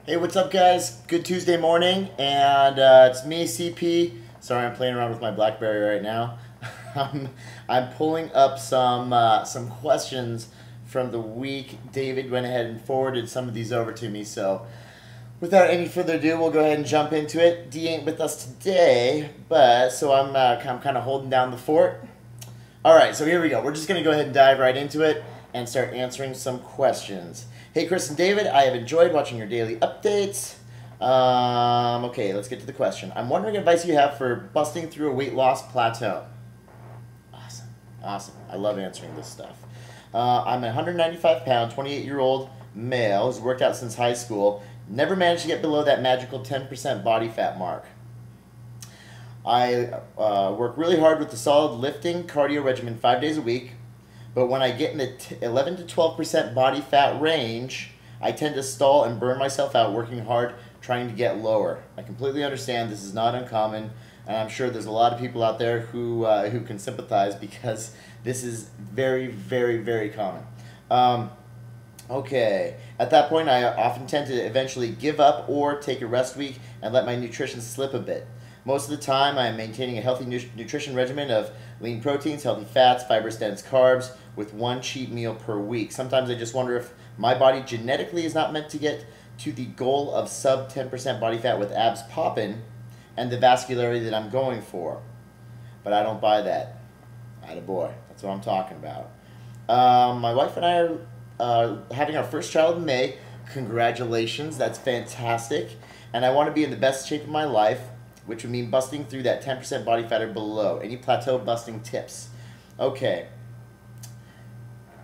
Hey, what's up, guys? Good Tuesday morning, and it's me, CP. Sorry, I'm playing around with my BlackBerry right now. I'm, I'm pulling up some questions from the week. David went ahead and forwarded some of these over to me, so without any further ado, we'll go ahead and jump into it. D ain't with us today, but so I'm kind of holding down the fort. All right, so here we go. We're just going to go ahead and dive right into it and start answering some questions. Hey, Chris and David, I have enjoyed watching your daily updates. Okay, let's get to the question. I'm wondering advice you have for busting through a weight loss plateau. Awesome, awesome. I love answering this stuff. I'm a 195-pound, 28-year-old male who's worked out since high school. Never managed to get below that magical 10% body fat mark. I work really hard with the solid lifting cardio regimen 5 days a week, but when I get in the 11 to 12% body fat range, I tend to stall and burn myself out working hard trying to get lower. I completely understand this is not uncommon, and I'm sure there's a lot of people out there who can sympathize because this is very, very, very common. Okay, at that point I often tend to eventually give up or take a rest week and let my nutrition slip a bit. Most of the time, I am maintaining a healthy nutrition regimen of lean proteins, healthy fats, fibrous-dense carbs, with one cheat meal per week. Sometimes I just wonder if my body genetically is not meant to get to the goal of sub 10% body fat with abs popping and the vascularity that I'm going for. But I don't buy that. Attaboy. That's what I'm talking about. My wife and I are having our first child in May. Congratulations. That's fantastic. And I want to be in the best shape of my life, which would mean busting through that 10% body fat or below. Any plateau busting tips? Okay.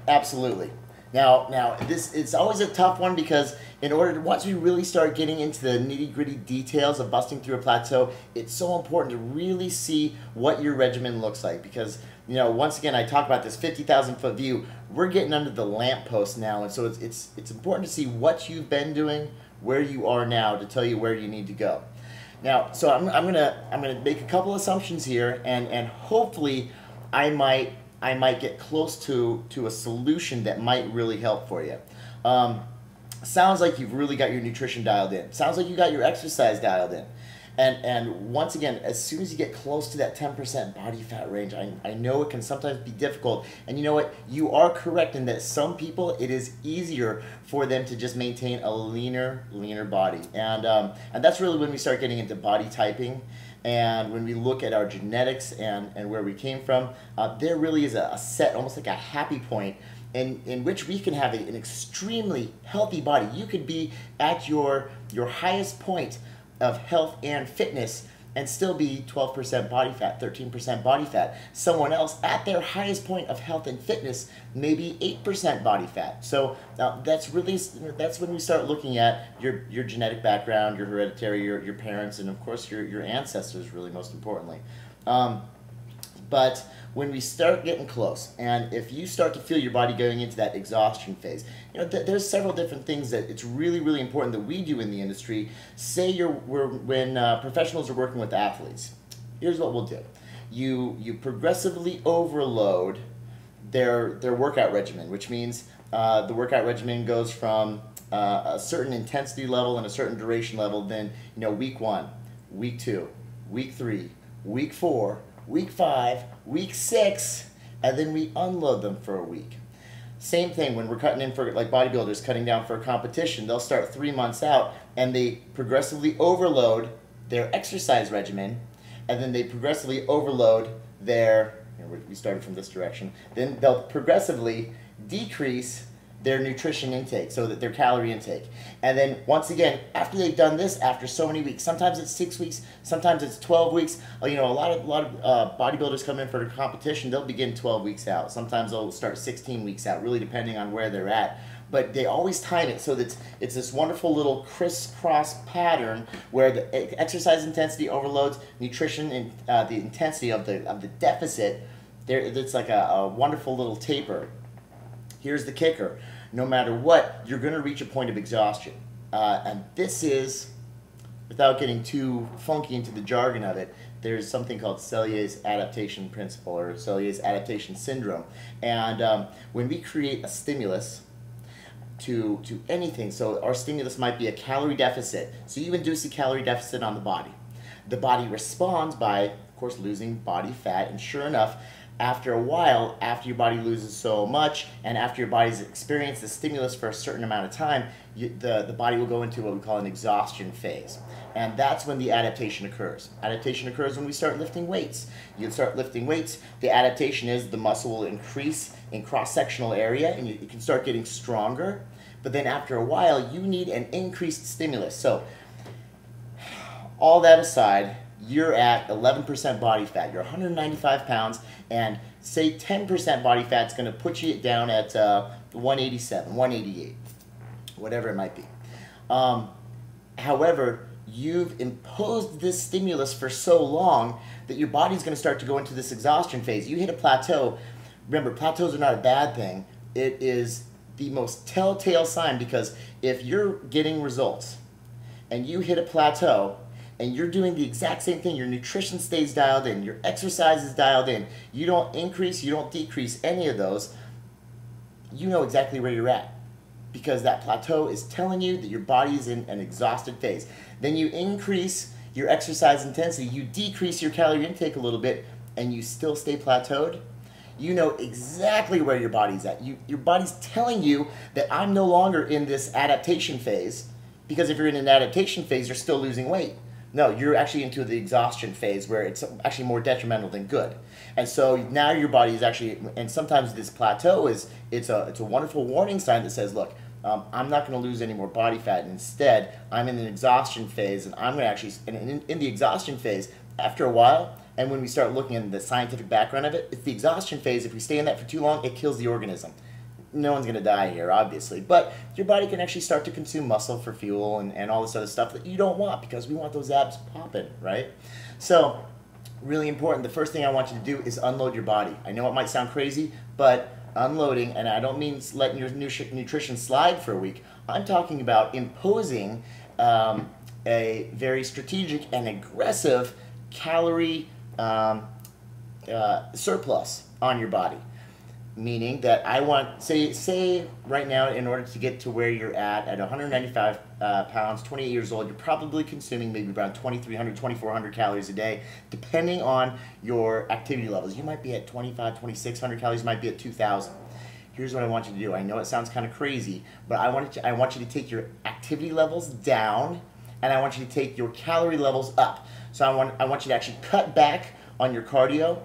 Absolutely. Now it's always a tough one because once we really start getting into the nitty-gritty details of busting through a plateau, it's so important to really see what your regimen looks like because, once again, I talk about this 50,000-foot view. We're getting under the lamppost now, and so it's important to see what you've been doing, where you are now, to tell you where you need to go. Now, so I'm gonna make a couple assumptions here, and hopefully, I might get close to a solution that might really help for you. Sounds like you've really got your nutrition dialed in. Sounds like you got your exercise dialed in. And once again, as soon as you get close to that 10% body fat range, I know it can sometimes be difficult. And you know what? You are correct in that some people, it is easier for them to just maintain a leaner body. And that's really when we start getting into body typing. And when we look at our genetics and where we came from, there really is a set, almost like a happy point in which we can have an extremely healthy body. You could be at your highest point of health and fitness and still be 12% body fat, 13% body fat. Someone else at their highest point of health and fitness may be 8% body fat. So that's when we start looking at your genetic background, your hereditary, your parents, and of course your ancestors, really most importantly. But when we start getting close, and if you start to feel your body going into that exhaustion phase, there's several different things that it's really, really important that we do in the industry. Say when professionals are working with athletes, here's what we'll do. You progressively overload their workout regimen, which means the workout regimen goes from a certain intensity level and a certain duration level, then week 1, week 2, week 3, week 4, week 5, week 6, and then we unload them for a week. Same thing when we're cutting in for, like bodybuilders cutting down for a competition. They'll start 3 months out and they progressively overload their exercise regimen, and then they progressively overload their, we started from this direction, then they'll progressively decrease their nutrition intake, so that their calorie intake. And then once again, after they've done this, after so many weeks, sometimes it's 6 weeks, sometimes it's 12 weeks. A lot of bodybuilders come in for the competition, they'll begin 12 weeks out. Sometimes they'll start 16 weeks out, really depending on where they're at. But they always time it so that it's this wonderful little crisscross pattern where the exercise intensity overloads nutrition and the intensity of the deficit. It's like a wonderful little taper. Here's the kicker. No matter what, you're going to reach a point of exhaustion. And this is, without getting too funky into the jargon of it, there's something called Cellier's adaptation principle, or Cellier's adaptation syndrome. And when we create a stimulus, to anything. So our stimulus might be a calorie deficit. So you induce a calorie deficit on the body. The body responds by, of course, losing body fat, and sure enough, after a while, after your body loses so much, and after your body's experienced the stimulus for a certain amount of time, the body will go into what we call an exhaustion phase. And that's when the adaptation occurs. Adaptation occurs when we start lifting weights. You start lifting weights, the adaptation is the muscle will increase in cross-sectional area, and you can start getting stronger. But then after a while, you need an increased stimulus. So all that aside, you're at 11% body fat. You're 195 pounds, and say 10% body fat is going to put you down at 187, 188, whatever it might be. However, you've imposed this stimulus for so long that your body's going to start to go into this exhaustion phase. You hit a plateau. Remember, plateaus are not a bad thing. It is the most telltale sign, because if you're getting results and you hit a plateau, and you're doing the exact same thing, your nutrition stays dialed in, your exercise is dialed in, you don't increase, you don't decrease any of those, you know exactly where you're at. Because that plateau is telling you that your body is in an exhausted phase. Then you increase your exercise intensity, you decrease your calorie intake a little bit, and you still stay plateaued. You know exactly where your body's at. Your body's telling you that I'm no longer in this adaptation phase, because if you're in an adaptation phase, you're still losing weight. No, you're actually into the exhaustion phase, where it's actually more detrimental than good. And so now your body is actually, and sometimes this plateau it's a wonderful warning sign that says, look, I'm not going to lose any more body fat. Instead, I'm in an exhaustion phase, and I'm going to actually, in the exhaustion phase, after a while, and when we start looking at the scientific background of it, it's the exhaustion phase. If we stay in that for too long, it kills the organism. No one's going to die here, obviously, but your body can actually start to consume muscle for fuel and all this other stuff that you don't want, because we want those abs popping, right? So, really important, the first thing I want you to do is unload your body. I know it might sound crazy, but unloading, and I don't mean letting your nutrition slide for a week, I'm talking about imposing a very strategic and aggressive calorie surplus on your body. Meaning that I want, say right now, in order to get to where you're at 195 pounds, 28 years old, you're probably consuming maybe around 2,300, 2,400 calories a day, depending on your activity levels. You might be at 2,500, 2,600 calories, you might be at 2,000. Here's what I want you to do. I know it sounds kind of crazy, but I want you to take your activity levels down, and I want you to take your calorie levels up. So I want you to actually cut back on your cardio,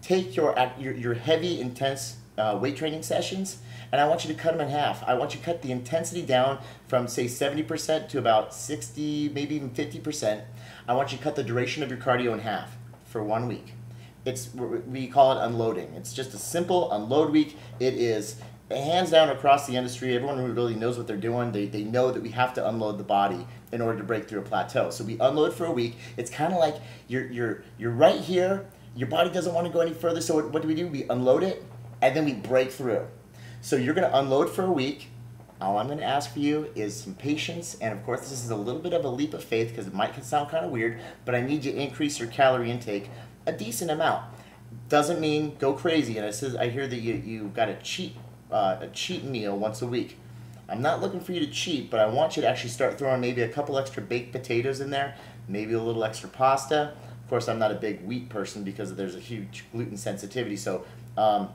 take your heavy, intense weight training sessions, and I want you to cut them in half. I want you to cut the intensity down from, say, 70% to about 60, maybe even 50%. I want you to cut the duration of your cardio in half for 1 week. We call it unloading. It's just a simple unload week. It is hands down across the industry. Everyone who really knows what they're doing, they know that we have to unload the body in order to break through a plateau. So we unload for a week. It's kind of like you're right here. Your body doesn't want to go any further, so what do? We unload it, and then we break through. So you're going to unload for a week. All I'm going to ask for you is some patience, and of course this is a little bit of a leap of faith, because it might sound kind of weird, but I need you to increase your calorie intake a decent amount. Doesn't mean go crazy, and I hear that you've got a cheat meal once a week. I'm not looking for you to cheat, but I want you to actually start throwing maybe a couple extra baked potatoes in there, maybe a little extra pasta. Of course, I'm not a big wheat person because there's a huge gluten sensitivity, so I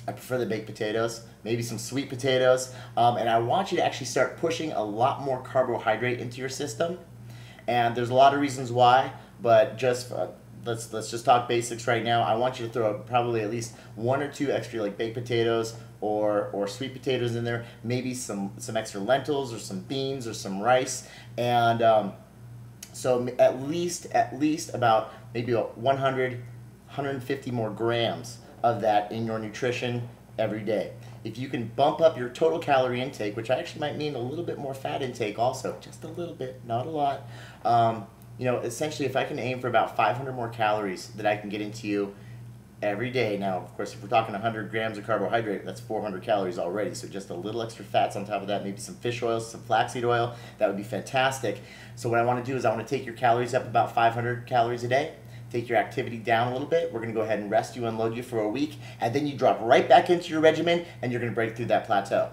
prefer the baked potatoes, maybe some sweet potatoes, and I want you to actually start pushing a lot more carbohydrate into your system. And there's a lot of reasons why, but just let's just talk basics right now. I want you to throw probably at least 1 or 2 extra like baked potatoes or sweet potatoes in there, maybe some extra lentils or some beans or some rice, and so at least about maybe 100, 150 more grams of that in your nutrition every day. If you can bump up your total calorie intake, which actually might mean a little bit more fat intake also, just a little bit, not a lot. You know, essentially if I can aim for about 500 more calories that I can get into you every day. Now, of course, if we're talking 100 grams of carbohydrate, that's 400 calories already. So just a little extra fats on top of that, maybe some fish oil, some flaxseed oil, that would be fantastic. So what I want to do is I want to take your calories up about 500 calories a day, take your activity down a little bit. We're going to go ahead and rest you, unload you for a week, and then you drop right back into your regimen, and you're going to break through that plateau.